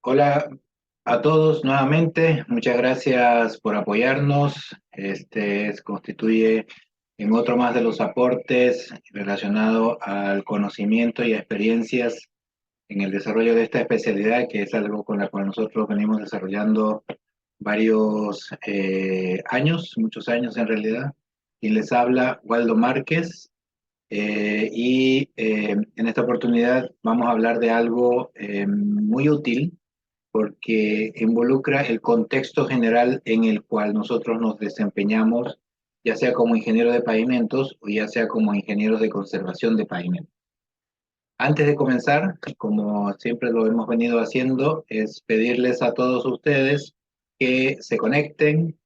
Hola a todos nuevamente, muchas gracias por apoyarnos. Constituye en otro más de los aportes relacionado al conocimiento y experiencias en el desarrollo de esta especialidad, que es algo con la cual nosotros venimos desarrollando varios años, muchos años en realidad. Y les habla Waldo Márquez. En esta oportunidad vamos a hablar de algo muy útil porque involucra el contexto general en el cual nosotros nos desempeñamos, ya sea como ingeniero de pavimentos o ya sea como ingenieros de conservación de pavimentos. Antes de comenzar, como siempre lo hemos venido haciendo, es pedirles a todos ustedes que se conecten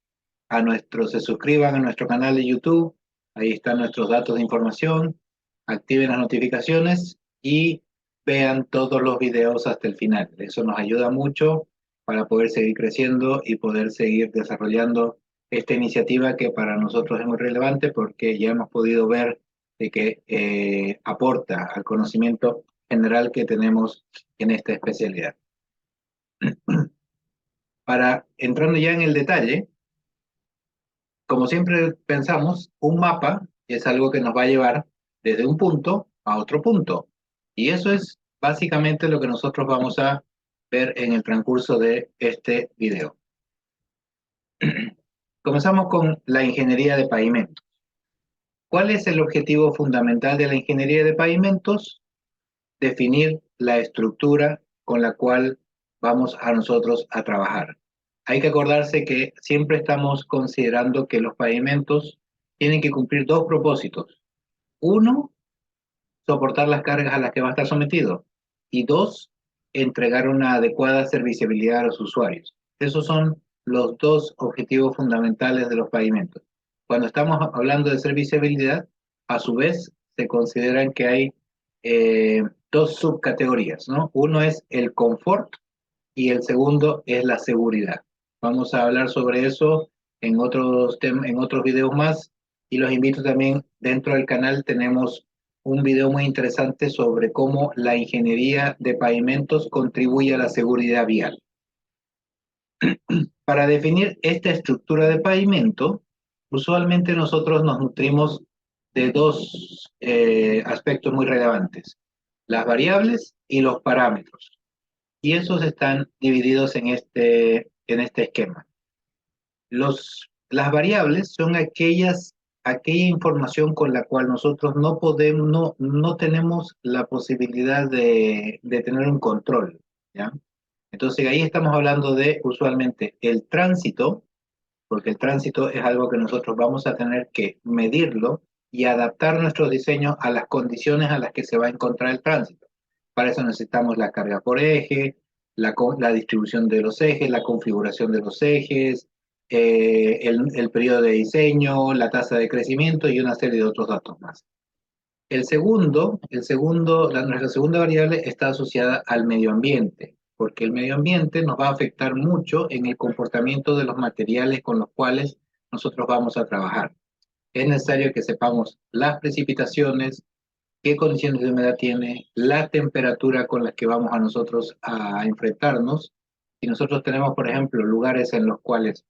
se suscriban a nuestro canal de YouTube. Ahí están nuestros datos de información, activen las notificaciones y vean todos los videos hasta el final. Eso nos ayuda mucho para poder seguir creciendo y poder seguir desarrollando esta iniciativa, que para nosotros es muy relevante porque ya hemos podido ver de que aporta al conocimiento general que tenemos en esta especialidad. Para entrando ya en el detalle, como siempre pensamos, un mapa es algo que nos va a llevar desde un punto a otro punto. Y eso es básicamente lo que nosotros vamos a ver en el transcurso de este video. Comenzamos con la ingeniería de pavimentos. ¿Cuál es el objetivo fundamental de la ingeniería de pavimentos? Definir la estructura con la cual vamos a nosotros a trabajar. Hay que acordarse que siempre estamos considerando que los pavimentos tienen que cumplir dos propósitos. Uno, soportar las cargas a las que va a estar sometido. Y dos, entregar una adecuada serviciabilidad a los usuarios. Esos son los dos objetivos fundamentales de los pavimentos. Cuando estamos hablando de serviciabilidad, a su vez se consideran que hay dos subcategorías, ¿no? Uno es el confort y el segundo es la seguridad. Vamos a hablar sobre eso en otros videos más, y los invito también. Dentro del canal tenemos un video muy interesante sobre cómo la ingeniería de pavimentos contribuye a la seguridad vial. Para definir esta estructura de pavimento, usualmente nosotros nos nutrimos de dos aspectos muy relevantes: las variables y los parámetros. Y esos están divididos en este esquema. Las variables son aquella información con la cual nosotros no podemos, no tenemos la posibilidad de tener un control, ¿ya? Entonces ahí estamos hablando de usualmente el tránsito, porque el tránsito es algo que nosotros vamos a tener que medirlo y adaptar nuestros diseños a las condiciones a las que se va a encontrar el tránsito. Para eso necesitamos la carga por eje, la distribución de los ejes, la configuración de los ejes, el periodo de diseño, la tasa de crecimiento y una serie de otros datos más. Nuestra segunda variable está asociada al medio ambiente, porque el medio ambiente nos va a afectar mucho en el comportamiento de los materiales con los cuales nosotros vamos a trabajar. Es necesario que sepamos las precipitaciones, qué condiciones de humedad tiene, la temperatura con las que vamos a nosotros a enfrentarnos. Si nosotros tenemos, por ejemplo, lugares en los cuales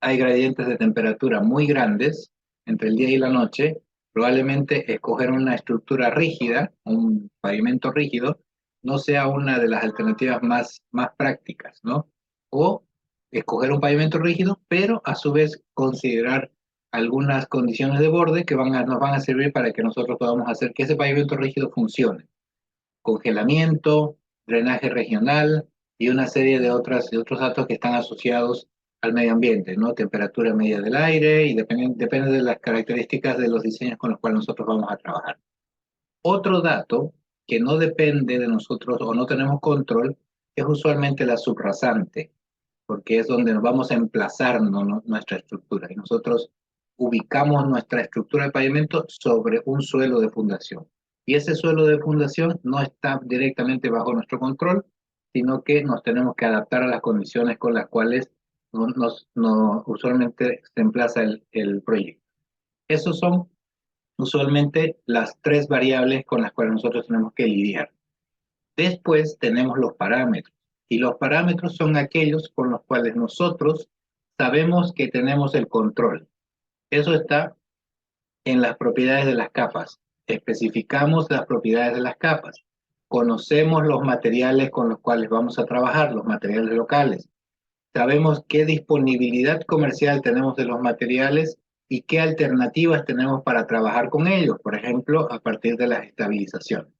hay gradientes de temperatura muy grandes entre el día y la noche, probablemente escoger una estructura rígida, un pavimento rígido, no sea una de las alternativas más prácticas, ¿no? O escoger un pavimento rígido, pero a su vez considerar algunas condiciones de borde que nos van a servir para que nosotros podamos hacer que ese pavimento rígido funcione: congelamiento, drenaje regional y una serie de otros datos que están asociados al medio ambiente, ¿no? Temperatura media del aire, y depende de las características de los diseños con los cuales nosotros vamos a trabajar. Otro dato que no depende de nosotros o no tenemos control es usualmente la subrasante, porque es donde nos vamos a emplazar, ¿no? Nuestra estructura. Y nosotros ubicamos nuestra estructura de pavimento sobre un suelo de fundación. Y ese suelo de fundación no está directamente bajo nuestro control, sino que nos tenemos que adaptar a las condiciones con las cuales usualmente se emplaza el proyecto. Esos son usualmente las tres variables con las cuales nosotros tenemos que lidiar. Después tenemos los parámetros. Y los parámetros son aquellos con los cuales nosotros sabemos que tenemos el control. Eso está en las propiedades de las capas. Especificamos las propiedades de las capas. Conocemos los materiales con los cuales vamos a trabajar, los materiales locales. Sabemos qué disponibilidad comercial tenemos de los materiales y qué alternativas tenemos para trabajar con ellos, por ejemplo, a partir de las estabilizaciones.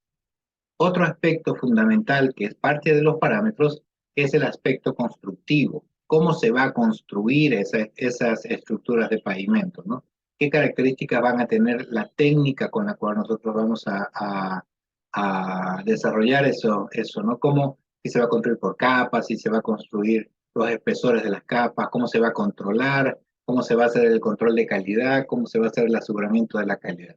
Otro aspecto fundamental que es parte de los parámetros es el aspecto constructivo. ¿Cómo se va a construir esas estructuras de pavimento, ¿no? ¿Qué características van a tener la técnica con la cual nosotros vamos a desarrollar eso, ¿no? ¿Cómo si se va a construir por capas, si se va a construir los espesores de las capas, cómo se va a controlar, cómo se va a hacer el control de calidad, cómo se va a hacer el aseguramiento de la calidad?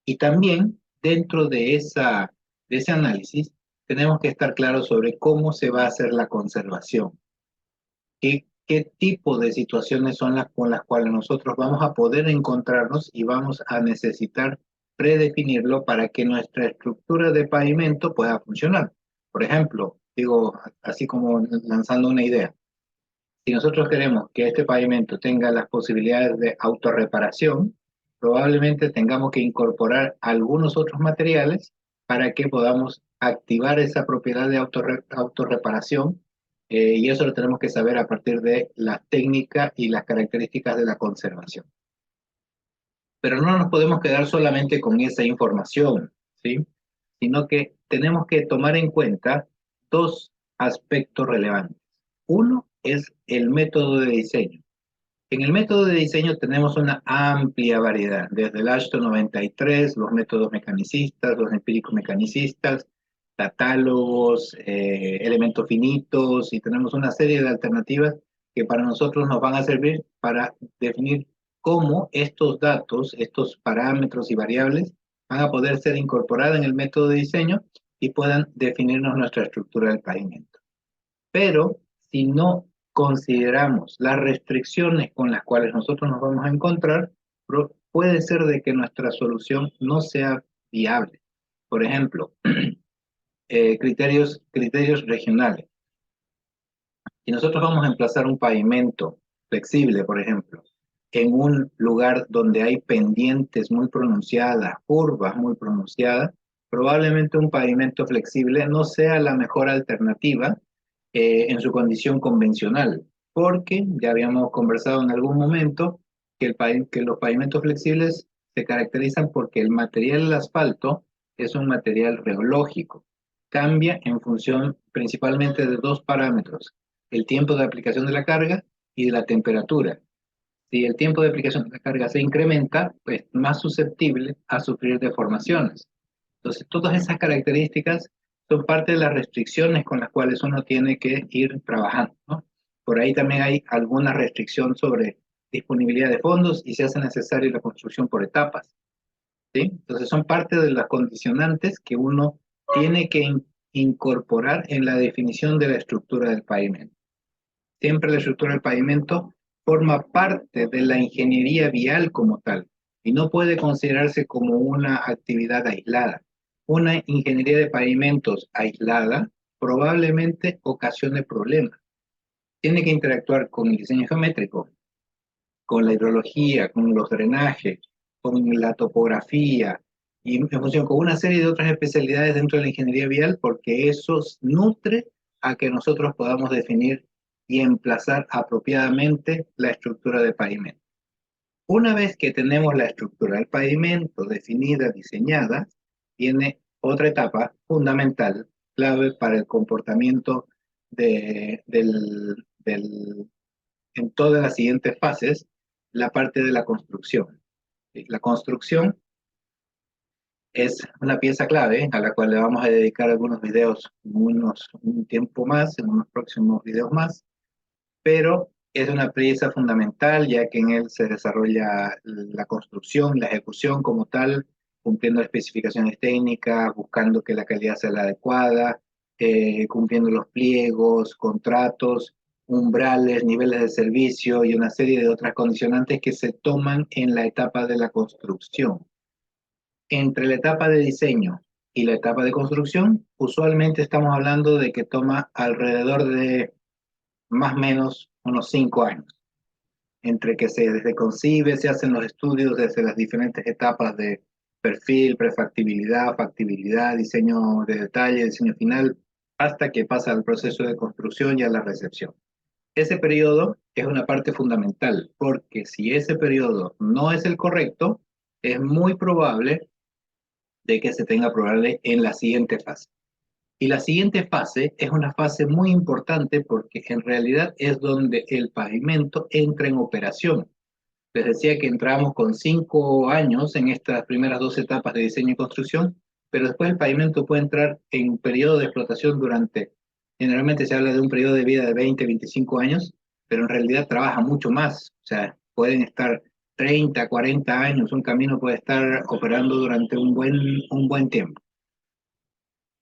Y también dentro de ese análisis tenemos que estar claros sobre cómo se va a hacer la conservación, qué tipo de situaciones son las con las cuales nosotros vamos a poder encontrarnos y vamos a necesitar predefinirlo para que nuestra estructura de pavimento pueda funcionar. Por ejemplo, digo, así como lanzando una idea, si nosotros queremos que este pavimento tenga las posibilidades de autorreparación, probablemente tengamos que incorporar algunos otros materiales para que podamos activar esa propiedad de autorreparación, y eso lo tenemos que saber a partir de la técnica y las características de la conservación. Pero no nos podemos quedar solamente con esa información, ¿sí? Sino que tenemos que tomar en cuenta dos aspectos relevantes. Uno es el método de diseño. En el método de diseño tenemos una amplia variedad, desde el Ashton 93, los métodos mecanicistas, los empírico-mecanicistas, catálogos, elementos finitos, y tenemos una serie de alternativas que para nosotros nos van a servir para definir cómo estos datos, estos parámetros y variables van a poder ser incorporados en el método de diseño y puedan definirnos nuestra estructura del pavimento. Pero si no consideramos las restricciones con las cuales nosotros nos vamos a encontrar, puede ser de que nuestra solución no sea viable. Por ejemplo, criterios regionales. Si nosotros vamos a emplazar un pavimento flexible, por ejemplo, en un lugar donde hay pendientes muy pronunciadas, curvas muy pronunciadas, probablemente un pavimento flexible no sea la mejor alternativa en su condición convencional, porque ya habíamos conversado en algún momento que los pavimentos flexibles se caracterizan porque el material del asfalto es un material reológico. Cambia en función principalmente de dos parámetros: el tiempo de aplicación de la carga y de la temperatura. Si el tiempo de aplicación de la carga se incrementa, pues más susceptible a sufrir deformaciones. Entonces, todas esas características son parte de las restricciones con las cuales uno tiene que ir trabajando, ¿no? Por ahí también hay alguna restricción sobre disponibilidad de fondos y se hace necesaria la construcción por etapas, ¿sí? Entonces, son parte de las condicionantes que uno tiene que incorporar en la definición de la estructura del pavimento. Siempre la estructura del pavimento forma parte de la ingeniería vial como tal y no puede considerarse como una actividad aislada. Una ingeniería de pavimentos aislada probablemente ocasione problemas. Tiene que interactuar con el diseño geométrico, con la hidrología, con los drenajes, con la topografía y en función con una serie de otras especialidades dentro de la ingeniería vial, porque eso nutre a que nosotros podamos definir y emplazar apropiadamente la estructura de pavimento. Una vez que tenemos la estructura del pavimento definida, diseñada, viene otra etapa fundamental, clave para el comportamiento en todas las siguientes fases, la parte de la construcción. La construcción es una pieza clave a la cual le vamos a dedicar algunos videos, un tiempo más, en unos próximos videos más, pero es una pieza fundamental ya que en él se desarrolla la construcción, la ejecución como tal, cumpliendo especificaciones técnicas, buscando que la calidad sea la adecuada, cumpliendo los pliegos, contratos, umbrales, niveles de servicio y una serie de otras condicionantes que se toman en la etapa de la construcción. Entre la etapa de diseño Y la etapa de construcción, usualmente estamos hablando de que toma alrededor de más o menos unos 5 años, entre que se concibe, se hacen los estudios desde las diferentes etapas de perfil, prefactibilidad, factibilidad, diseño de detalle, diseño final, hasta que pasa al proceso de construcción y a la recepción. Ese periodo es una parte fundamental, porque si ese periodo no es el correcto, es muy probable de que se tenga problemas en la siguiente fase. Y la siguiente fase es una fase muy importante porque en realidad es donde el pavimento entra en operación. Les decía que entramos con 5 años en estas primeras dos etapas de diseño y construcción, pero después el pavimento puede entrar en un periodo de explotación durante, generalmente se habla de un periodo de vida de 20, 25 años, pero en realidad trabaja mucho más. O sea, pueden estar 30, 40 años, un camino puede estar operando durante un buen tiempo.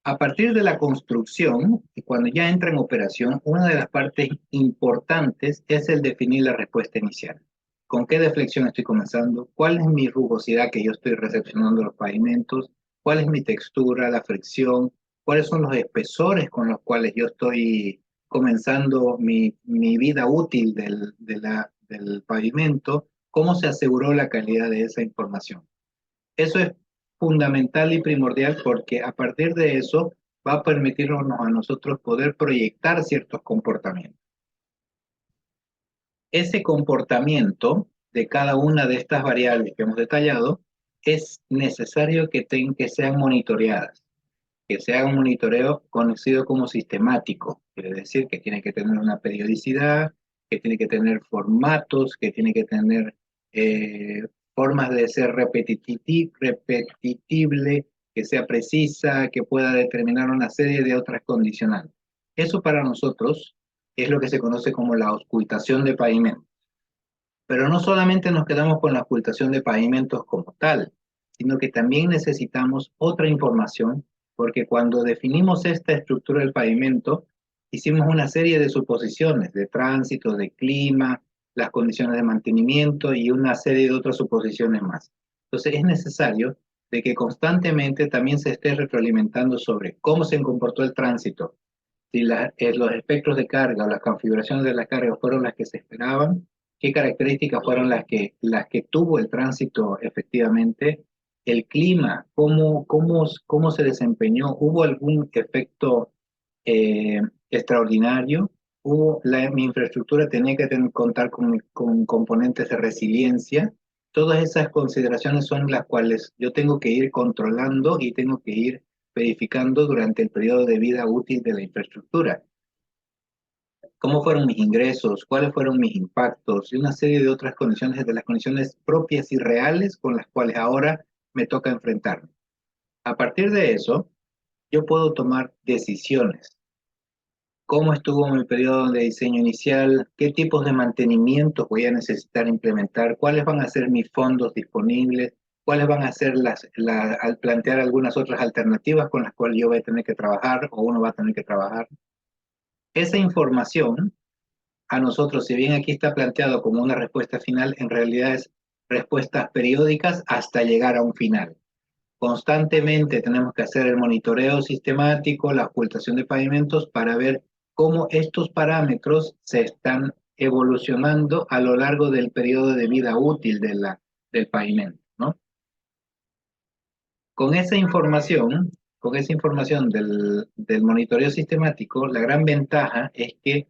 A partir de la construcción, y cuando ya entra en operación, una de las partes importantes es el definir la respuesta inicial. ¿Con qué deflexión estoy comenzando? ¿Cuál es mi rugosidad que yo estoy recepcionando los pavimentos? ¿Cuál es mi textura, la fricción? ¿Cuáles son los espesores con los cuales yo estoy comenzando mi vida útil del pavimento? ¿Cómo se aseguró la calidad de esa información? Eso es fundamental y primordial porque a partir de eso va a permitirnos a nosotros poder proyectar ciertos comportamientos. Ese comportamiento de cada una de estas variables que hemos detallado es necesario que sean monitoreadas, que se haga un monitoreo conocido como sistemático, quiere decir que tiene que tener una periodicidad, que tiene que tener formatos, que tiene que tener eh, formas de ser repetitible, que sea precisa, que pueda determinar una serie de otras condicionantes. Eso para nosotros es lo que se conoce como la auscultación de pavimento. Pero no solamente nos quedamos con la ocultación de pavimentos como tal, sino que también necesitamos otra información, porque cuando definimos esta estructura del pavimento, hicimos una serie de suposiciones de tránsito, de clima, las condiciones de mantenimiento y una serie de otras suposiciones más. Entonces es necesario de que constantemente también se esté retroalimentando sobre cómo se comportó el tránsito, si los espectros de carga o las configuraciones de la carga fueron las que se esperaban, qué características fueron las que tuvo el tránsito efectivamente, el clima, cómo se desempeñó, hubo algún efecto eh, extraordinario, mi infraestructura tenía que contar con componentes de resiliencia. Todas esas consideraciones son las cuales yo tengo que ir controlando y tengo que ir verificando durante el periodo de vida útil de la infraestructura. ¿Cómo fueron mis ingresos? ¿Cuáles fueron mis impactos? Y una serie de otras condiciones, de las condiciones propias y reales con las cuales ahora me toca enfrentarme. A partir de eso, yo puedo tomar decisiones. ¿Cómo estuvo mi periodo de diseño inicial? ¿Qué tipos de mantenimientos voy a necesitar implementar? ¿Cuáles van a ser mis fondos disponibles? ¿Cuáles van a ser al plantear algunas otras alternativas con las cuales yo voy a tener que trabajar o uno va a tener que trabajar? Esa información a nosotros, si bien aquí está planteado como una respuesta final, en realidad es respuestas periódicas hasta llegar a un final. Constantemente tenemos que hacer el monitoreo sistemático, la ocultación de pavimentos para ver cómo estos parámetros se están evolucionando a lo largo del periodo de vida útil del pavimento, ¿no? Con esa información, con esa información del monitoreo sistemático, la gran ventaja es que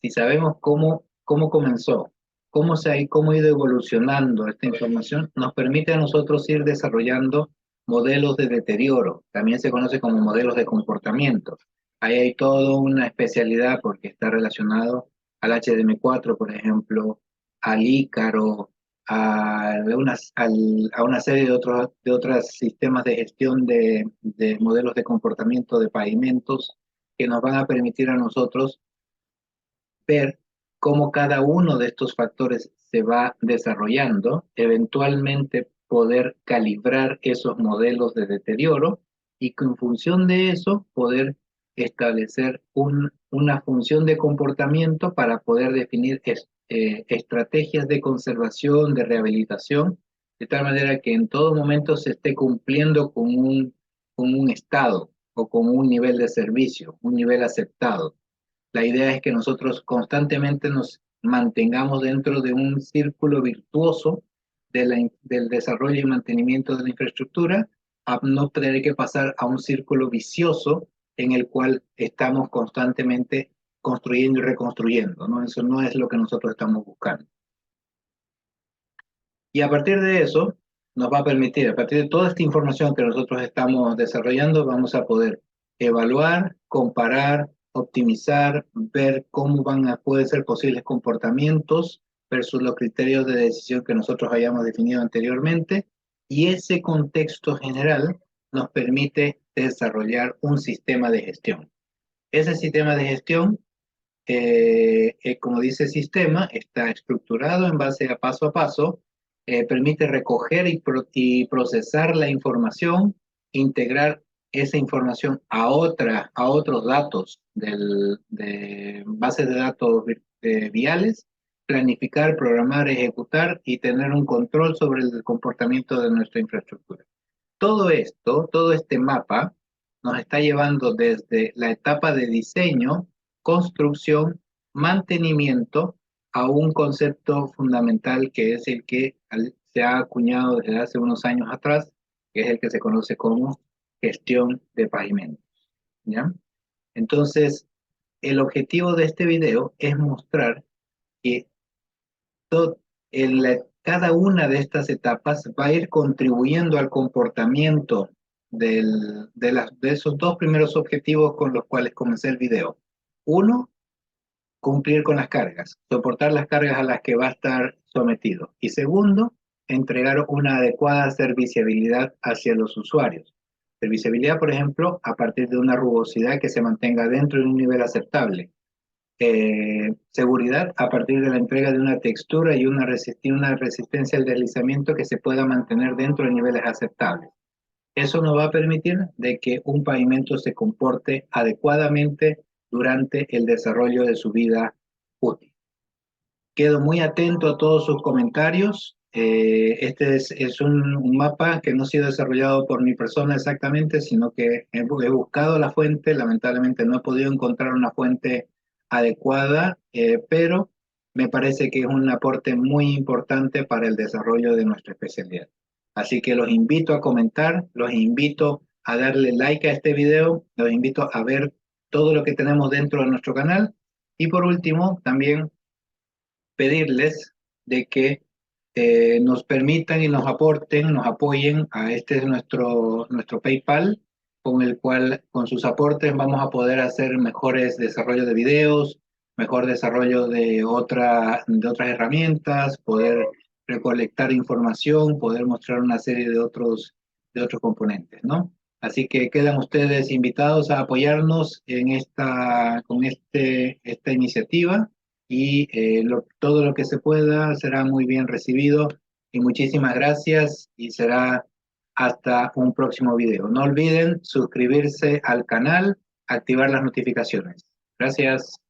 si sabemos cómo comenzó, cómo ha ido evolucionando esta información, nos permite a nosotros ir desarrollando modelos de deterioro, también se conoce como modelos de comportamiento. Ahí hay toda una especialidad porque está relacionado al HDM4, por ejemplo, al Ícaro, a una serie de otros sistemas de gestión de modelos de comportamiento de pavimentos que nos van a permitir a nosotros ver cómo cada uno de estos factores se va desarrollando, eventualmente poder calibrar esos modelos de deterioro y que en función de eso poder establecer una función de comportamiento para poder definir estrategias de conservación, de rehabilitación, de tal manera que en todo momento se esté cumpliendo con un estado o con un nivel de servicio, un nivel aceptado. La idea es que nosotros constantemente nos mantengamos dentro de un círculo virtuoso del desarrollo y mantenimiento de la infraestructura, a no tener que pasar a un círculo vicioso en el cual estamos constantemente construyendo y reconstruyendo, ¿no? Eso no es lo que nosotros estamos buscando. Y a partir de eso, nos va a permitir, a partir de toda esta información que nosotros estamos desarrollando, vamos a poder evaluar, comparar, optimizar, ver cómo pueden ser posibles comportamientos versus los criterios de decisión que nosotros hayamos definido anteriormente. Y ese contexto general nos permite desarrollar un sistema de gestión. Ese sistema de gestión, como dice sistema, está estructurado en base a paso, permite recoger y procesar la información, integrar esa información a otros datos de bases de datos viales, planificar, programar, ejecutar y tener un control sobre el comportamiento de nuestra infraestructura. Todo esto, todo este mapa, nos está llevando desde la etapa de diseño, construcción, mantenimiento, a un concepto fundamental que es el que se ha acuñado desde hace unos años atrás, que es el que se conoce como gestión de pavimentos, ¿ya? Entonces, el objetivo de este video es mostrar que cada una de estas etapas va a ir contribuyendo al comportamiento de esos dos primeros objetivos con los cuales comencé el video. Uno, cumplir con las cargas, soportar las cargas a las que va a estar sometido. Y segundo, entregar una adecuada serviciabilidad hacia los usuarios. Serviciabilidad, por ejemplo, a partir de una rugosidad que se mantenga dentro de un nivel aceptable. Seguridad a partir de la entrega de una textura y una resistencia al deslizamiento que se pueda mantener dentro de niveles aceptables. Eso nos va a permitir de que un pavimento se comporte adecuadamente durante el desarrollo de su vida útil. Quedo muy atento a todos sus comentarios. Este es un mapa que no ha sido desarrollado por mi persona exactamente, sino que he buscado la fuente. Lamentablemente no he podido encontrar una fuente adecuada, pero me parece que es un aporte muy importante para el desarrollo de nuestra especialidad. Así que los invito a comentar, los invito a darle like a este video, los invito a ver todo lo que tenemos dentro de nuestro canal. Y por último, también pedirles de que nos permitan y nos aporten, nos apoyen a este es nuestro PayPal, con el cual con sus aportes vamos a poder hacer mejores desarrollos de videos, mejor desarrollo de otras herramientas, poder recolectar información, poder mostrar una serie de otros componentes, ¿no? Así que quedan ustedes invitados a apoyarnos en esta iniciativa y todo lo que se pueda será muy bien recibido. Y muchísimas gracias y será hasta un próximo video. No olviden suscribirse al canal, activar las notificaciones. Gracias.